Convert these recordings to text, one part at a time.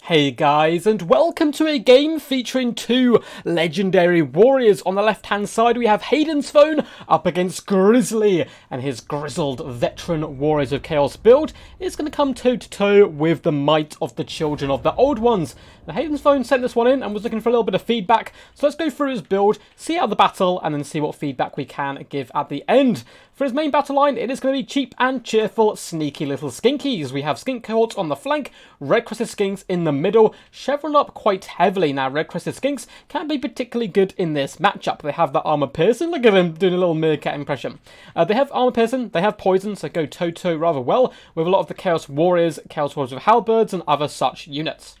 Hey guys, and welcome to a game featuring two legendary warriors. On the left hand side we have Hayden's Phone up against Grizzly, and his grizzled veteran Warriors of Chaos build is going to come toe to toe with the might of the children of the old ones. Now Hayden's Phone sent this one in and was looking for a little bit of feedback, so let's go through his build, see out the battle, and then see what feedback we can give at the end. For his main battle line, it is going to be cheap and cheerful, sneaky little skinkies. We have skink cohorts on the flank, red-crested skinks in the middle, chevron up quite heavily. Now, red-crested skinks can be particularly good in this matchup. They have the armor piercing. Look at him doing a little meerkat impression. They have armor piercing, they have poison, so go toe-to-toe rather well with a lot of the Chaos Warriors with halberds, and other such units.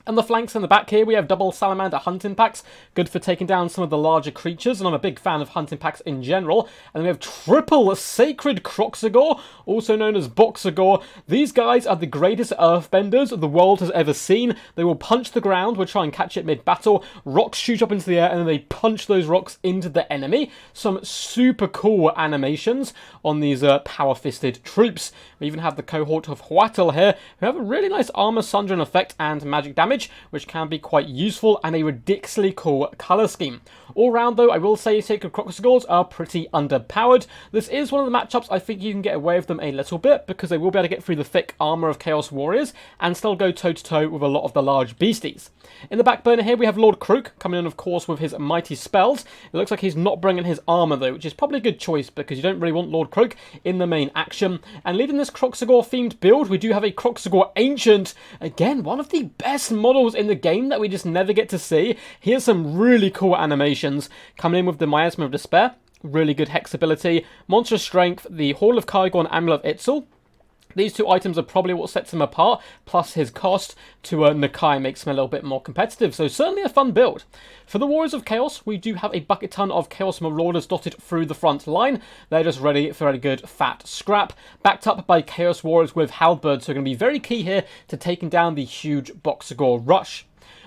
On the flanks and the back here, we have double salamander hunting packs, good for taking down some of the larger creatures, and I'm a big fan of hunting packs in general. And then we have triple sacred KROXIGOR, also known as Boxigor. These guys are the greatest earthbenders the world has ever seen. They will punch the ground, we'll try and catch it mid-battle, rocks shoot up into the air, and then they punch those rocks into the enemy. Some super cool animations on these power-fisted troops. We even have the cohort of Huatl here, who have a really nice armor sundering effect and magic damage, which can be quite useful, and a ridiculously cool colour scheme. All round though, I will say Sacred KROXIGORS are pretty underpowered. This is one of the matchups I think you can get away with them a little bit, because they will be able to get through the thick armour of Chaos Warriors and still go toe to toe with a lot of the large beasties. In the back burner here we have Lord Krook coming in, of course, with his mighty spells. It looks like he's not bringing his armour though, which is probably a good choice because you don't really want Lord Krook in the main action. And leading this KROXIGOR themed build, we do have a KROXIGOR Ancient. Again, one of the best models in the game that we just never get to see. Here's some really cool animations coming in with the Miasma of Despair, really good hex ability, monstrous strength, the Hall of Kaigo and Amulet of Itzel. These two items are probably what sets him apart, plus his cost to Nakai makes him a little bit more competitive, so certainly a fun build. For the Warriors of Chaos, we do have a bucket ton of Chaos Marauders dotted through the front line. They're just ready for a good fat scrap, backed up by Chaos Warriors with halberds, so are going to be very key here to taking down the huge Boxigor rush.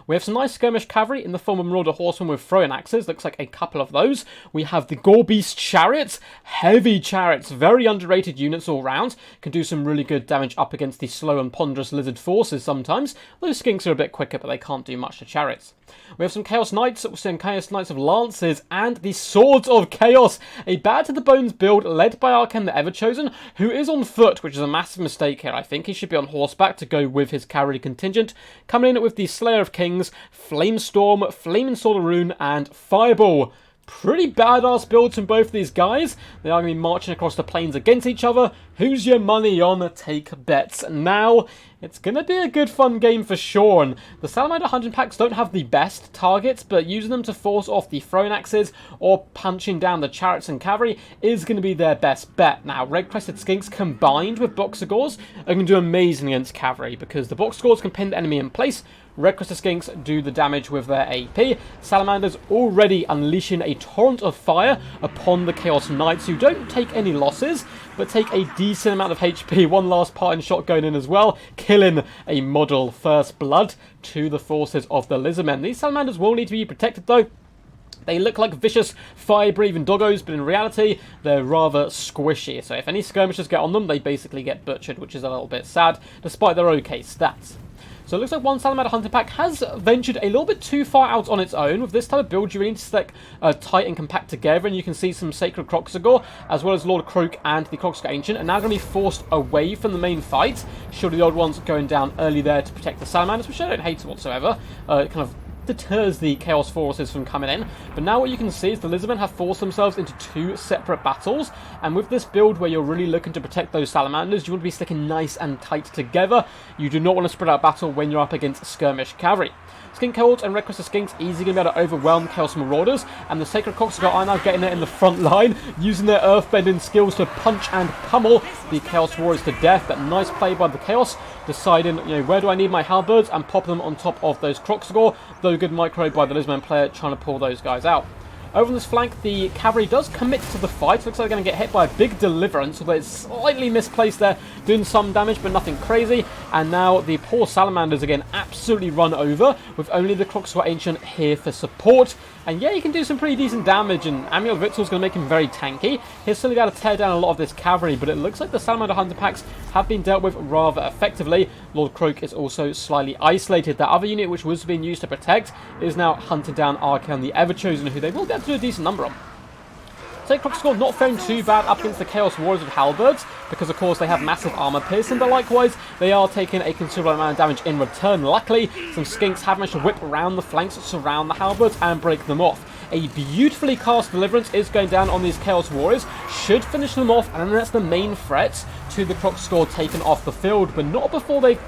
We have some nice skirmish cavalry in the form of Marauder Horsemen with throwing axes. Looks like a couple of those. We have the Gore-Beast Chariots. Heavy chariots. Very underrated units all round. Can do some really good damage up against the slow and ponderous lizard forces sometimes. Those skinks are a bit quicker, but they can't do much to chariots. We have some Chaos Knights, some Chaos Knights of Lances, and the Swords of Chaos. A bad to the bones build led by Arkan the Everchosen, who is on foot, which is a massive mistake here. I think he should be on horseback to go with his cavalry contingent. Coming in with the Slayer of Kings, Flamestorm, Flame and Sword of Rune, and Fireball. Pretty badass builds from both of these guys. They are going to be marching across the plains against each other. Who's your money on? Take bets now. It's going to be a good fun game for sure. And the Salamander Hunting Packs don't have the best targets, but using them to force off the throwing axes or punching down the chariots and cavalry is going to be their best bet. Now, red-crested skinks combined with Boxigors are going to do amazing against cavalry, because the Boxigors can pin the enemy in place. Red-crested skinks do the damage with their AP. Salamanders already unleashing a torrent of fire upon the Chaos Knights, who don't take any losses, but take a decent amount of HP. One last parting shot going in as well, killing a model first blood to the forces of the Lizardmen. These Salamanders will need to be protected though. They look like vicious, fire-breathing doggos, but in reality, they're rather squishy. So if any skirmishers get on them, they basically get butchered, which is a little bit sad, despite their okay stats. So it looks like one Salamander Hunting Pack has ventured a little bit too far out on its own. With this type of build, you really need to stick tight and compact together, and you can see some Sacred KROXIGOR, as well as Lord Krook and the KROXIGOR Ancient, are now going to be forced away from the main fight. Surely the old ones going down early there to protect the Salamanders, which I don't hate whatsoever. It kind of deters the Chaos Forces from coming in. But now what you can see is the Lizardmen have forced themselves into two separate battles, and with this build where you're really looking to protect those Salamanders, you want to be sticking nice and tight together. You do not want to spread out battle when you're up against skirmish cavalry. Skink cohorts and red-crested skinks easily going to be able to overwhelm Chaos Marauders, and the Sacred KROXIGOR are now getting it in the front line, using their earthbending skills to punch and pummel the Chaos Warriors to death. But nice play by the Chaos, deciding, where do I need my halberds, and pop them on top of those KROXIGOR. Though good micro by the Lizardmen player trying to pull those guys out. Over on this flank, the cavalry does commit to the fight. Looks like they're going to get hit by a big deliverance, although it's slightly misplaced there, doing some damage, but nothing crazy. And now the poor salamanders again absolutely run over, with only the KROXIGOR Ancient here for support. And yeah, he can do some pretty decent damage, and Amiel Vitzel's going to make him very tanky. He'll certainly be able to tear down a lot of this cavalry, but it looks like the Salamander Hunter packs have been dealt with rather effectively. Lord Kroak is also slightly isolated. That other unit, which was being used to protect, is now hunting down Archaon the Everchosen, who they will be able to do a decent number on. So KROXIGOR not faring too bad up against the Chaos Warriors with halberds, because of course they have massive armor piercing, but likewise they are taking a considerable amount of damage in return. Luckily, some skinks have managed to whip around the flanks, surround the halberds, and break them off. A beautifully cast deliverance is going down on these Chaos Warriors, should finish them off, and then that's the main threat to the KROXIGOR taken off the field, but not before they've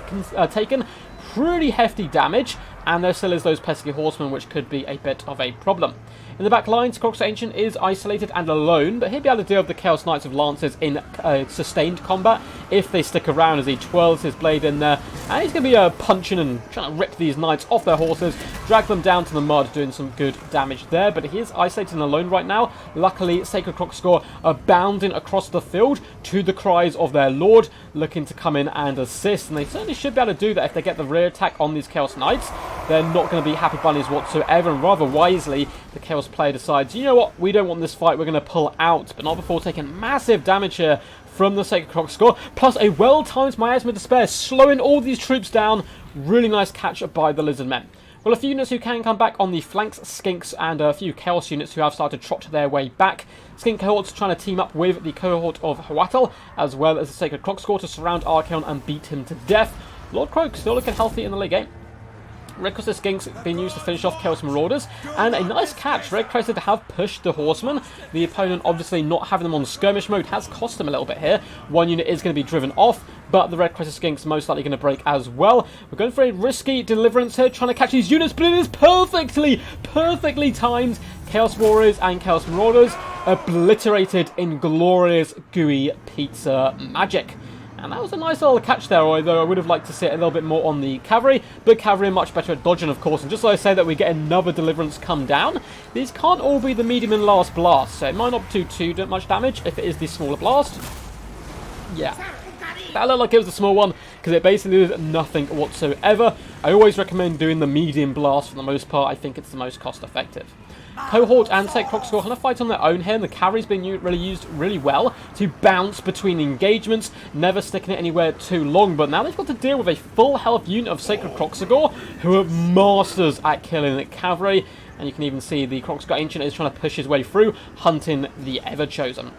taken pretty hefty damage, and there still is those pesky horsemen, which could be a bit of a problem. In the back lines, KROXIGOR Ancient is isolated and alone, but he'll be able to deal with the Chaos Knights of Lancers in sustained combat if they stick around, as he twirls his blade in there. And he's going to be punching and trying to rip these knights off their horses, drag them down to the mud, doing some good damage there. But he is isolated and alone right now. Luckily, Sacred KROXIGOR are bounding across the field to the cries of their lord, looking to come in and assist. And they certainly should be able to do that if they get the rear attack on these Chaos Knights. They're not going to be happy bunnies whatsoever, and rather wisely, the Chaos player decides, you know what, we don't want this fight, we're going to pull out, but not before taking massive damage here from the Sacred KROXIGOR, plus a well-timed Miasma Despair, slowing all these troops down. Really nice catch by the Lizardmen. Well, a few units who can come back on the flanks, Skinks, and a few Chaos units who have started to trot their way back. Skink cohorts trying to team up with the cohort of Huatel, as well as the Sacred KROXIGOR, to surround Archaon and beat him to death. Lord Kroak still looking healthy in the late game. Red Crested Skinks being used to finish off Chaos Marauders, and a nice catch. Red Crested have pushed the Horsemen. The opponent, obviously not having them on skirmish mode, has cost them a little bit here. One unit is going to be driven off, but the Red Crested Skinks most likely going to break as well. We're going for a risky deliverance here, trying to catch these units, but it is perfectly timed. Chaos Warriors and Chaos Marauders obliterated in glorious gooey pizza magic. And that was a nice little catch there, although I would have liked to see it a little bit more on the cavalry. But cavalry are much better at dodging, of course. And just like I say that we get another deliverance come down, these can't all be the medium and last blast. So it might not do too much damage if it is the smaller blast. Yeah, that looked like it was the small one, because it basically did nothing whatsoever. I always recommend doing the medium blast for the most part. I think it's the most cost effective. Cohort and Sacred KROXIGOR kind of fight on their own here, and the cavalry's been really used really well to bounce between engagements, never sticking it anywhere too long. But now they've got to deal with a full health unit of Sacred KROXIGOR, who are masters at killing the cavalry. And you can even see the KROXIGOR Ancient is trying to push his way through, hunting the Everchosen.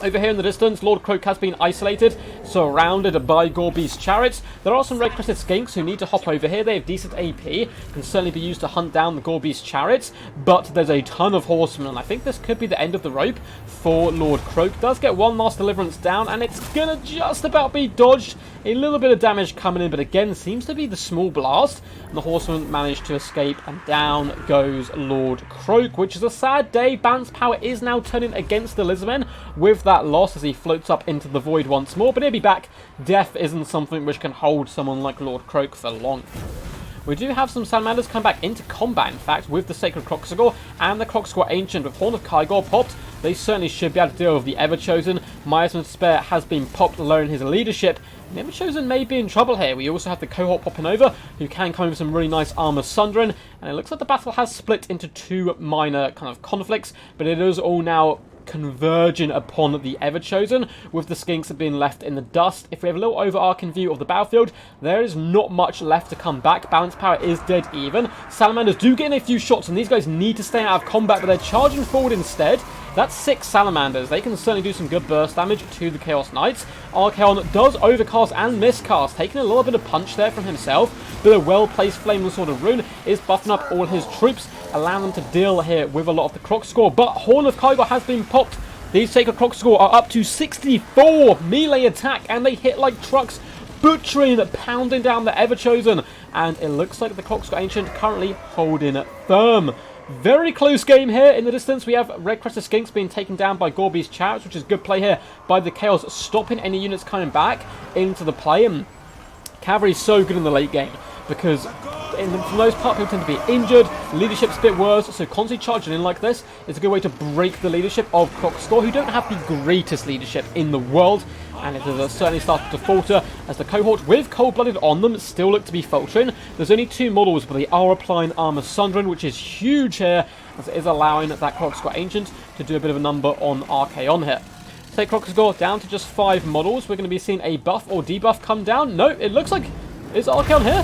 Over here in the distance, Lord Kroak has been isolated, surrounded by Gorbeast chariots. There are some red-crested skinks who need to hop over here. They have decent AP, can certainly be used to hunt down the Gorbeast chariots, but there's a ton of horsemen, and I think this could be the end of the rope for Lord Kroak. Does get one last deliverance down, and it's gonna just about be dodged. A little bit of damage coming in, but again, seems to be the small blast, and the horsemen managed to escape, and down goes Lord Kroak, which is a sad day. Balance power is now turning against the Lizardmen with that loss as he floats up into the void once more, but he'll be back. Death isn't something which can hold someone like Lord Kroak for long. We do have some Salamanders come back into combat, in fact, with the Sacred KROXIGOR and the KROXIGOR Ancient. With Horn of Kygor popped, they certainly should be able to deal with the Everchosen. Miasma Despair has been popped, lowering his leadership. The Everchosen may be in trouble here. We also have the cohort popping over, who can come with some really nice armor sundering. And it looks like the battle has split into two minor kind of conflicts, but it is all now converging upon the Everchosen, with the Skinks being left in the dust. If we have a little overarching view of the battlefield, there is not much left to come back. Balance power is dead even. Salamanders do get in a few shots, and these guys need to stay out of combat, but they're charging forward instead. That's 6 Salamanders. They can certainly do some good burst damage to the Chaos Knights. Archaon does overcast and miscast, taking a little bit of punch there from himself, but a well-placed Flaming Sword of Rune is buffing up all his troops, allowing them to deal here with a lot of the KROXIGOR. But Horn of Kygor has been popped. These Sacred KROXIGOR are up to 64 melee attack, and they hit like trucks, butchering, pounding down the Everchosen. And it looks like the KROXIGOR Ancient currently holding firm. Very close game here. In the distance, we have Red Crested Skinks being taken down by Gorbeast chariots, which is good play here by the Chaos, stopping any units coming back into the play. And cavalry is so good in the late game, because for the most part, people tend to be injured. Leadership's a bit worse, so constantly charging in like this is a good way to break the leadership of KROXIGORS, who don't have the greatest leadership in the world. And it has certainly started to falter as the cohort with Cold-Blooded on them still look to be faltering. There's only 2 models, but they are applying Armor Sundering, which is huge here, as it is allowing that KROXIGORS Ancient to do a bit of a number on Archaon here. Take KROXIGORS down to just 5 models. We're going to be seeing a buff or debuff come down. No, it looks like... Is Archaon here?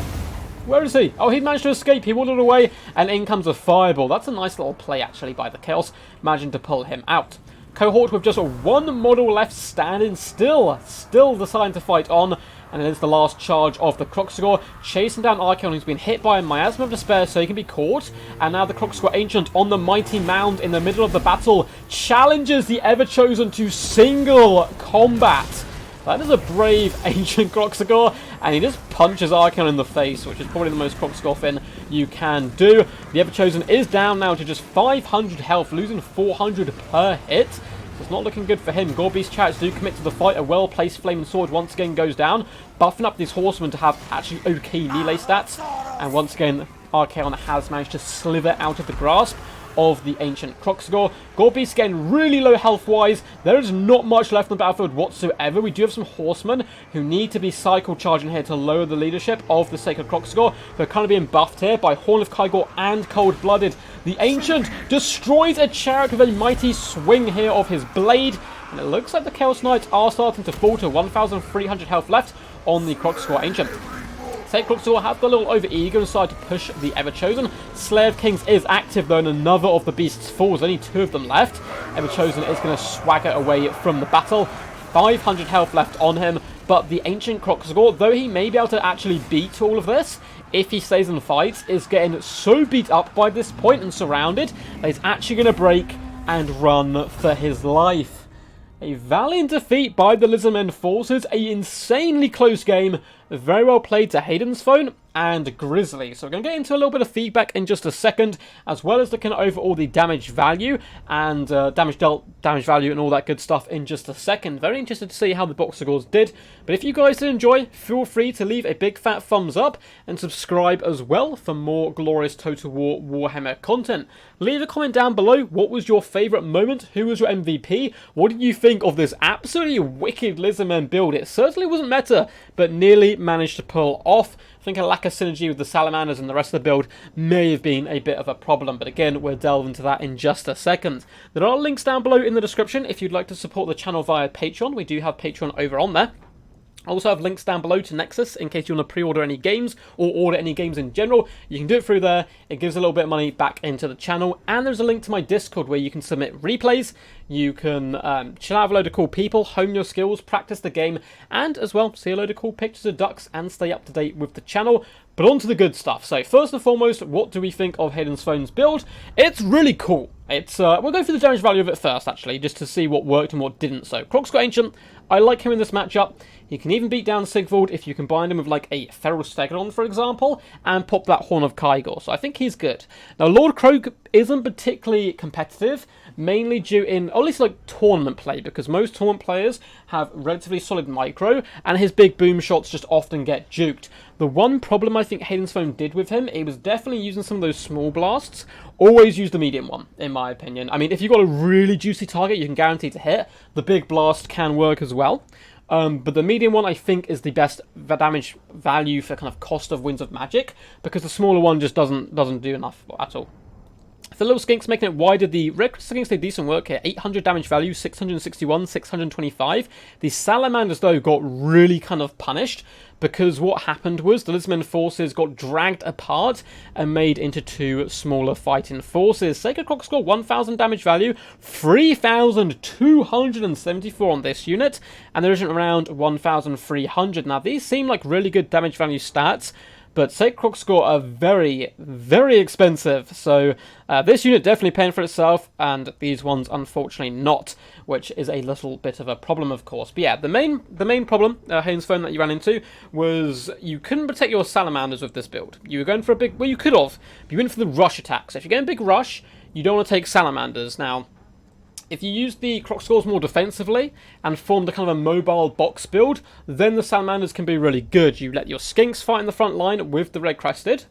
Where is he? Oh, he managed to escape. He wandered away, and in comes a Fireball. That's a nice little play, actually, by the Chaos, managing to pull him out. Cohort with just 1 model left standing, still deciding to fight on, and it is the last charge of the KROXIGORS, chasing down Archaon, who's been hit by a Miasma of Despair, so he can be caught, and now the KROXIGORS Ancient on the mighty mound in the middle of the battle challenges the Ever-Chosen to single combat. That is a brave Ancient KROXIGORS, and he just punches Archaon in the face, which is probably the most KROXIGORS thing you can do. The Ever-Chosen is down now to just 500 health, losing 400 per hit. So it's not looking good for him. Gorebeast chariots do commit to the fight. A well-placed Flaming Sword once again goes down, buffing up these horsemen to have actually okay melee stats. And once again, Archaon has managed to slither out of the grasp of the Ancient KROXIGORS. Gorebeast getting really low health-wise. There is not much left on the battlefield whatsoever. We do have some horsemen who need to be cycle charging here to lower the leadership of the Sacred KROXIGORS. They're kind of being buffed here by Horn of Kygor and Cold-Blooded. The Ancient destroys a chariot with a mighty swing here of his blade. And it looks like the Chaos Knights are starting to falter. 1,300 health left on the KROXIGORS Ancient. KROXIGORS have got a little over-eager and decided to push the Ever-Chosen. Slayer of Kings is active though, and another of the beasts falls. Only 2 of them left. Ever-Chosen is going to swagger away from the battle. 500 health left on him, but the Ancient KROXIGORS, though he may be able to actually beat all of this, if he stays and fights, is getting so beat up by this point and surrounded that he's actually going to break and run for his life. A valiant defeat by the Lizardmen forces, a insanely close game, very well played to Hayden's phone and Grizzly. So we're going to get into a little bit of feedback in just a second, as well as looking over all the damage value and damage value and all that good stuff in just a second. Very interested to see how the KROXIGORS did. But if you guys did enjoy, feel free to leave a big fat thumbs up and subscribe as well for more glorious Total War Warhammer content. Leave a comment down below. What was your favourite moment? Who was your MVP? What did you think of this absolutely wicked Lizardmen build? It certainly wasn't meta, but nearly managed to pull off. I think a lack of synergy with the Salamanders and the rest of the build may have been a bit of a problem, but again, we'll delve into that in just a second. There are links down below in the description if you'd like to support the channel via Patreon. We do have Patreon over on there. I also have links down below to Nexus in case you want to pre-order any games or order any games in general. You can do it through there. It gives a little bit of money back into the channel. And there's a link to my Discord where you can submit replays. You can chill out with a load of cool people, hone your skills, practice the game, and as well see a load of cool pictures of ducks and stay up to date with the channel. But on to the good stuff. So first and foremost, what do we think of Hayden's Phone's build? It's really cool. It's we'll go through the damage value of it first, actually, just to see what worked and what didn't. So KROXIGORS Ancient, I like him in this matchup. He can even beat down Sigvald if you combine him with like a Feral Stegodon, for example, and pop that Horn of Kygor. So I think he's good. Now Lord Kroak isn't particularly competitive, mainly due in, or at least like tournament play, because most tournament players have relatively solid micro, and his big boom shots just often get juked. The one problem I think Hayden's Phone did with him, he was definitely using some of those small blasts. Always use the medium one, in my opinion. I mean, if you've got a really juicy target you can guarantee to hit, the big blast can work as well. But the medium one, I think, is the best damage value for kind of cost of Winds of Magic, because the smaller one just doesn't do enough at all. The little skinks making it wider. The red skinks did decent work here. 800 damage value, 661, 625. The salamanders, though, got really kind of punished, because what happened was the Lizardmen forces got dragged apart and made into 2 smaller fighting forces. Sacred KROXIGORS, 1,000 damage value, 3,274 on this unit, and there isn't around 1,300. Now, these seem like really good damage value stats, but Sacred KROXIGORS are very, very expensive. So this unit definitely paying for itself, and these ones unfortunately not, which is a little bit of a problem, of course. But yeah, the main problem, Hayden's Phone, that you ran into was you couldn't protect your salamanders with this build. You were going for a big, well, you could have, but you went for the rush attack. So if you're getting a big rush, you don't want to take salamanders. Now, if you use the KROXIGORS more defensively and form the kind of a mobile box build, then the salamanders can be really good. You let your skinks fight in the front line with the red crested.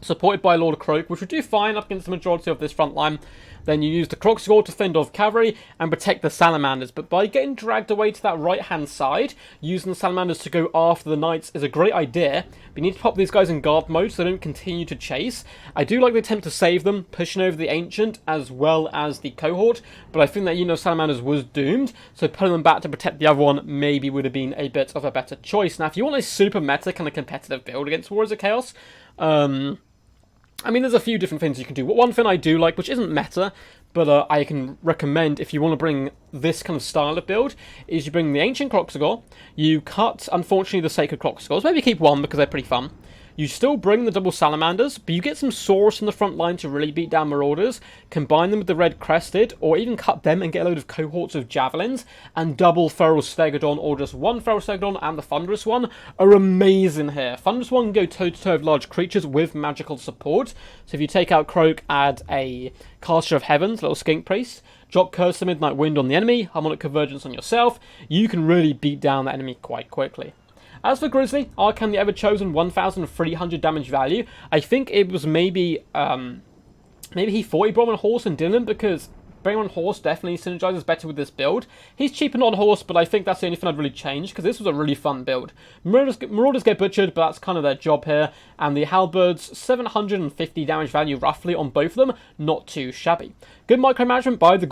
supported by Lord Croak, which would do fine up against the majority of this front line. Then you use the KROXIGORS to fend off cavalry and protect the salamanders. But by getting dragged away to that right-hand side, using the salamanders to go after the knights is a great idea. But you need to pop these guys in guard mode so they don't continue to chase. I do like the attempt to save them, pushing over the ancient as well as the cohort. But I think that, you know, salamanders was doomed, so putting them back to protect the other one maybe would have been a bit of a better choice. Now, if you want a super meta kind of competitive build against Warriors of Chaos, I mean, there's a few different things you can do. One thing I do like, which isn't meta, but I can recommend if you want to bring this kind of style of build, is you bring the Ancient KROXIGOR, you cut, unfortunately, the Sacred KROXIGORs, maybe keep one because they're pretty fun. You still bring the double salamanders, but you get some Saurus in the front line to really beat down marauders, combine them with the red crested, or even cut them and get a load of cohorts of javelins, and double feral stegodon, or just one feral stegodon and the thunderous one are amazing here. Thunderous one can go toe-to-toe with large creatures with magical support, so if you take out Croak, add a Caster of Heavens, little skink priest, drop Curse of Midnight Wind on the enemy, Harmonic Convergence on yourself, you can really beat down the enemy quite quickly. As for Grizzly, Arcan the Ever-Chosen, 1,300 damage value. I think it was maybe he thought he brought him on horse and didn't, because bringing him on horse definitely synergizes better with this build. He's cheaper on horse, but I think that's the only thing I'd really change, because this was a really fun build. Marauders get butchered, but that's kind of their job here. And the Halberds, 750 damage value roughly on both of them, not too shabby. Good micromanagement by the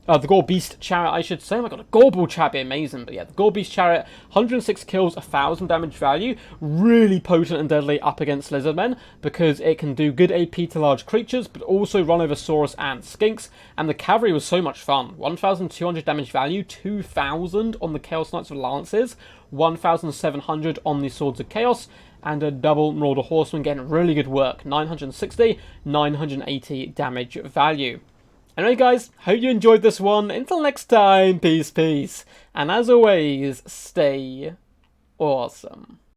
the Gore Beast Chariot, I should say. Oh my god, a Gorball Chariot be amazing. But yeah, the Gore Beast Chariot, 106 kills, 1,000 damage value. Really potent and deadly up against Lizardmen, because it can do good AP to large creatures, but also run over Saurus and Skinks. And the cavalry was so much fun. 1,200 damage value, 2,000 on the Chaos Knights of Lances, 1,700 on the Swords of Chaos, and a double Marauder Horseman getting really good work. 960, 980 damage value. Anyway guys, hope you enjoyed this one. Until next time, peace, peace. And as always, stay awesome.